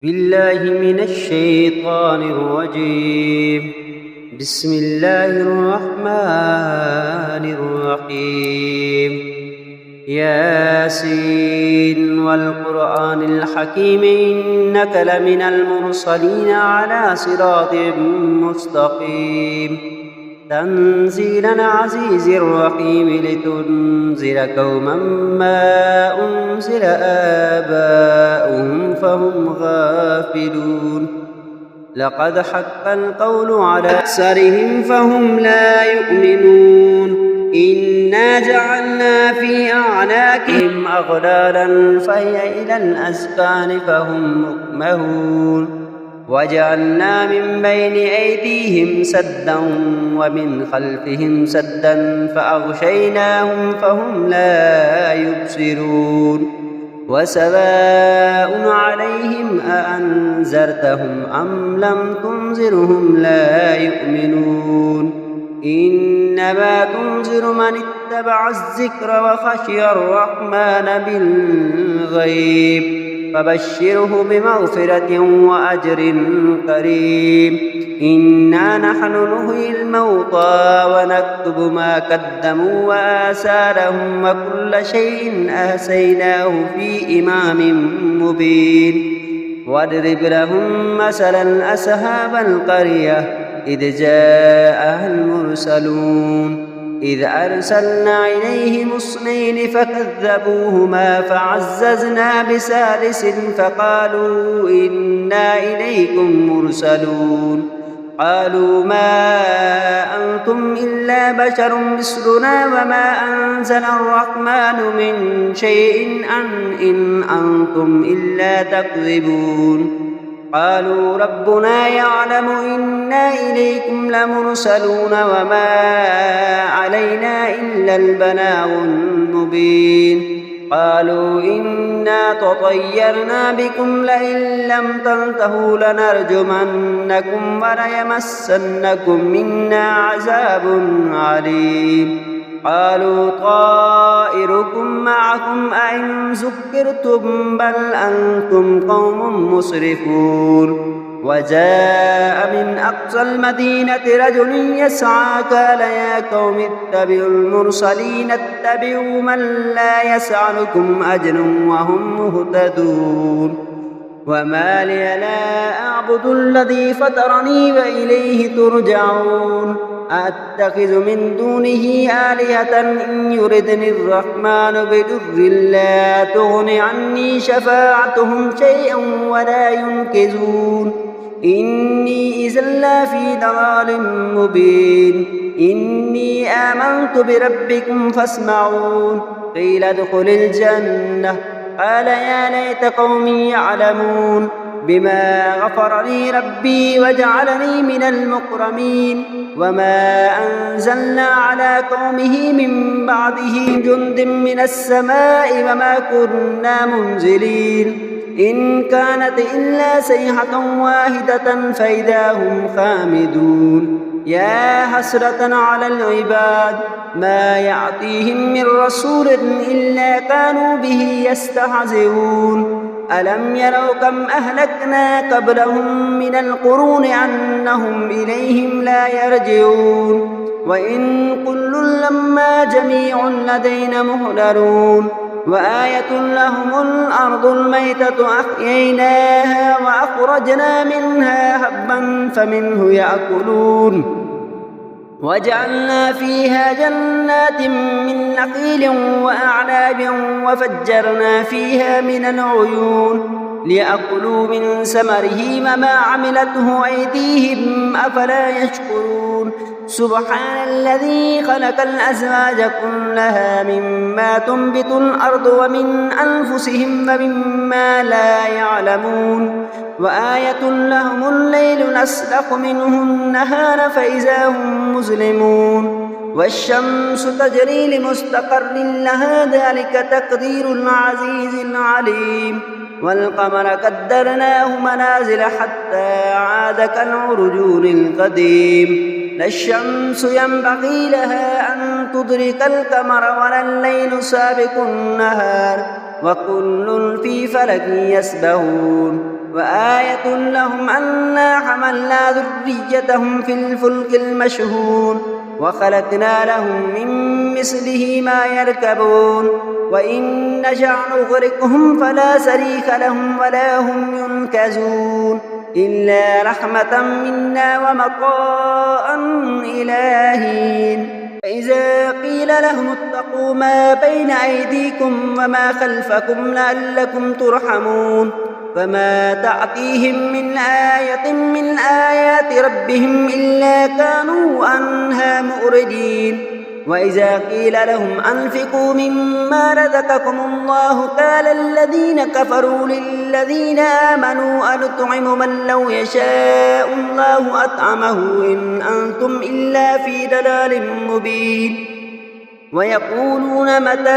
بالله من الشيطان الرجيم. بسم الله الرحمن الرحيم. ياسين والقرآن الحكيم إنك لمن المرسلين على صراط مستقيم تنزيلا عزيز رحيم لتنذر قوما ما أنزل آباؤهم فهم غافلون. لقد حق القول على أكثرهم فهم لا يؤمنون. إنا جعلنا في أعناقهم أغلالا فهي إلى الأذقان فهم مقمحون. وجعلنا من بين أيديهم سدا ومن خلفهم سدا فأغشيناهم فهم لا يبصرون. وسواء عليهم أأنذرتهم أم لم تنذرهم لا يؤمنون. إنما تنذر من اتبع الذكر وخشي الرحمن بالغيب فبشره بمغفرة وأجر كريم. إنا نحن نحيي الموتى ونكتب ما قدموا وآثارهم وكل شيء أحصيناه في إمام مبين. واضرب لهم مثلا أصحاب القرية إذ جاءها المرسلون إذ أرسلنا إليهم اثنين فكذبوهما فعززنا بثالث فقالوا إنا إليكم مرسلون. قالوا ما أنتم إلا بشر مثلنا وما أنزل الرحمن من شيء إن أنتم إلا تكذبون. قالوا ربنا يعلم إنا إليكم لمرسلون وما علينا إلا البلاغ المبين. قالوا إنا تطيرنا بكم لئن لم تنتهوا لنرجمنكم وليمسنكم منا عذاب عليم. قالوا طائركم معكم أئن ذكرتم بل أنتم قوم مسرفون. وجاء من أقصى المدينة رجل يسعى قال يا قوم اتبعوا المرسلين اتبعوا من لا يسألكم أجرا وهم مهتدون. وما لي لا أعبد الذي فطرني وإليه ترجعون. أتخذ من دونه آلهة إن يردني الرحمن بضر لا تغن عني شفاعتهم شيئا ولا ينقذون. إني إذا لفي ضلال مبين. إني آمنت بربكم فاسمعون. قيل ادخل الجنة قال يا ليت قومي يعلمون بما غفر لي ربي وجعلني من المكرمين. وما أنزلنا على قومه من بعده جند من السماء وما كنا منزلين. إن كانت إلا صيحة واحدة فإذا هم خامدون. يا حسرة على العباد ما يأتيهم من رسول إلا كانوا به يستهزئون. ألم يروا كم أهلكنا قبلهم من القرون أنهم إليهم لا يرجعون. وإن كل لما جميع لدينا محضرون. وآية لهم الأرض الميتة أحييناها وأخرجنا منها حبا فمنه يأكلون. وجعلنا فيها جنات من نخيل وأعناب وفجرنا فيها من العيون ليأكلوا من ثمره وما عملته أيديهم أفلا يشكرون. سبحان الذي خلق الأزواج كلها مما تنبت الأرض ومن أنفسهم ومما لا يعلمون. وآية لهم الليل نسلخ منه النهار فإذا هم مظلمون. والشمس تجري لمستقر لها ذلك تقدير العزيز العليم. والقمر قدرناه منازل حتى عاد كالعرجون القديم. لا الشمس ينبغي لها أن تدرك القمر ولا الليل سابق النهار وكل في فلك يسبحون. وآية لهم أنا حملنا ذريتهم في الفلك المشحون وخلقنا لهم من مثله ما يركبون وإن نشأ نغرقهم فلا صريخ لهم ولا هم ينقذون إلا رحمة منا ومطاء إلى حين فإذا قيل لهم اتقوا ما بين أيديكم وما خلفكم لعلكم ترحمون فما تأتيهم من آية من آيات ربهم إلا كانوا عنها معرضين وإذا قيل لهم أنفقوا مما رزقكم الله قال الذين كفروا للذين آمنوا أنطعم من لو يشاء الله أطعمه إن أنتم إلا في ضلال مبين ويقولون متى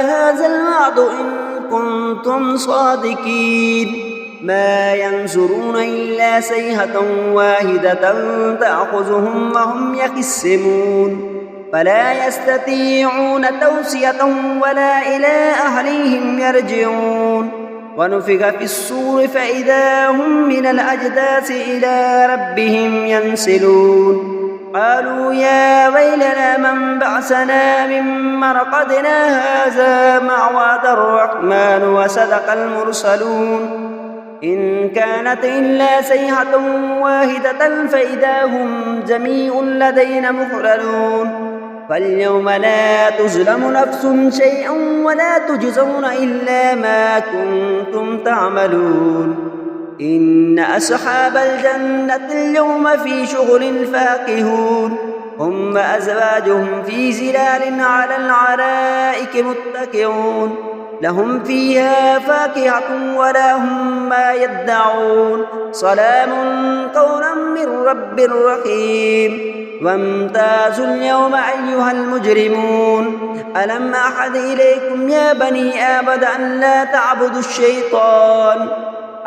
هذا الوعد إن كنتم صادقين ما ينظرون إلا صيحة واحدة تأخذهم وهم يخصمون فلا يستطيعون توصية ولا إلى أهليهم يرجعون ونفخ في الصور فإذا هم من الأجداث إلى ربهم ينسلون قالوا يا ويلنا من بعثنا من مرقدنا هذا ما وعد الرحمن وصدق المرسلون إن كانت إلا صيحة واحدة فإذا هم جميع لدينا محضرون فاليوم لا تظلم نفس شيئا ولا تجزون إلا ما كنتم تعملون إن أصحاب الجنة اليوم في شغل فاكهون هم وأزواجهم في ظلال على الأرائك متكئون لهم فيها فاكهة ولا هم ما يدعون سلام قولا من رب رحيم وامتازوا اليوم أيها المجرمون ألم أعهد إليكم يا بني آدم أن لا تعبدوا الشيطان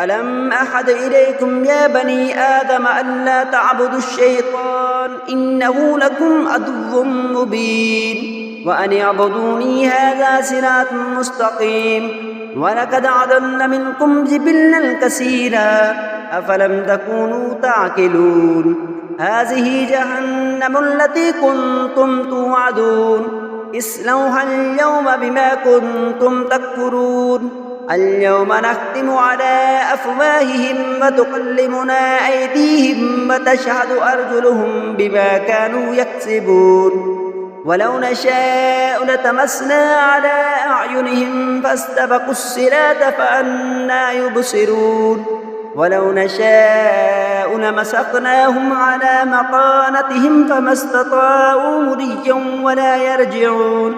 ألم أعهد إليكم يا بني آدم أن لا تعبدوا الشيطان إنه لكم عدو مبين وأن اعبدوني هذا صراط مستقيم ولقد أضل منكم جبلا كثيرا أفلم تكونوا تعقلون هذه جهنم التي كنتم توعدون اصلوها اليوم بما كنتم تكفرون اليوم نختم على أفواههم وتكلمنا أيديهم وتشهد أرجلهم بما كانوا يكسبون ولو نشاء لتمسنا على أعينهم فاستبقوا الصراط فأنى يبصرون ولو نشاء لمسخناهم على مكانتهم فما استطاعوا مضيا ولا يرجعون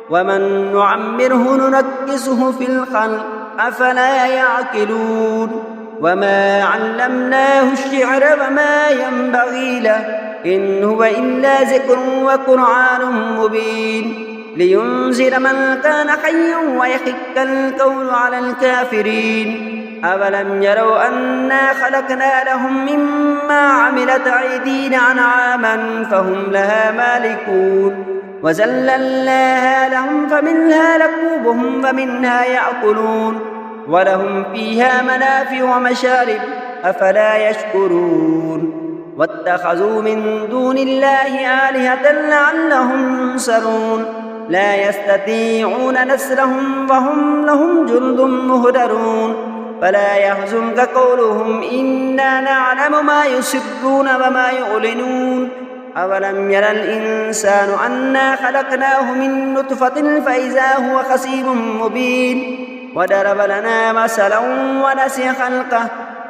ومن نعمره ننكسه في الخلق أفلا يعقلون وما علمناه الشعر وما ينبغي له إن هو إلا ذكر وقرآن مبين لينذر من كان حيا ويحق القول على الكافرين أولم يروا أنا خلقنا لهم مما عملت أيدينا أنعاما فهم لها مالكون وذللناها لهم فمنها ركوبهم ومنها يأكلون ولهم فيها منافع ومشارب أفلا يشكرون واتخذوا من دون الله آلهة لعلهم ينصرون لا يستطيعون نصرهم وهم لهم جند مهدرون فلا يحزنك قولهم إنا نعلم ما يسرون وما يعلنون أولم يرى الإنسان أنا خلقناه من نطفة فإذا هو خصيم مبين وضرب لنا مثلا ونسي خلقه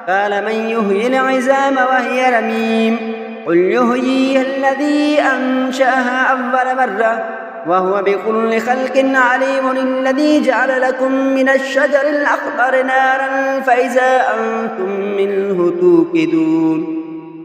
قال من يحيي العظام وهي رميم قل يحييها الذي أنشأها أول مرة وهو بكل خلق عليم الذي جعل لكم من الشجر الأخضر نارا فإذا أنتم منه توقدون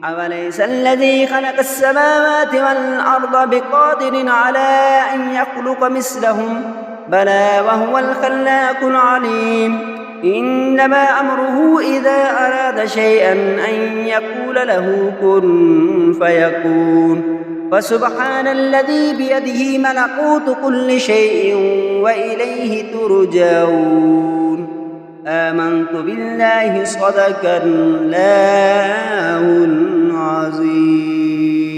أوليس الذي خلق السماوات والأرض بقادر على أن يخلق مثلهم بلى وهو الخلاق العليم إنما أمره إذا أراد شيئا أن يقول له كن فيكون فسبحان الذي بيده ملكوت كل شيء وإليه ترجعون آمنت بالله صدق الله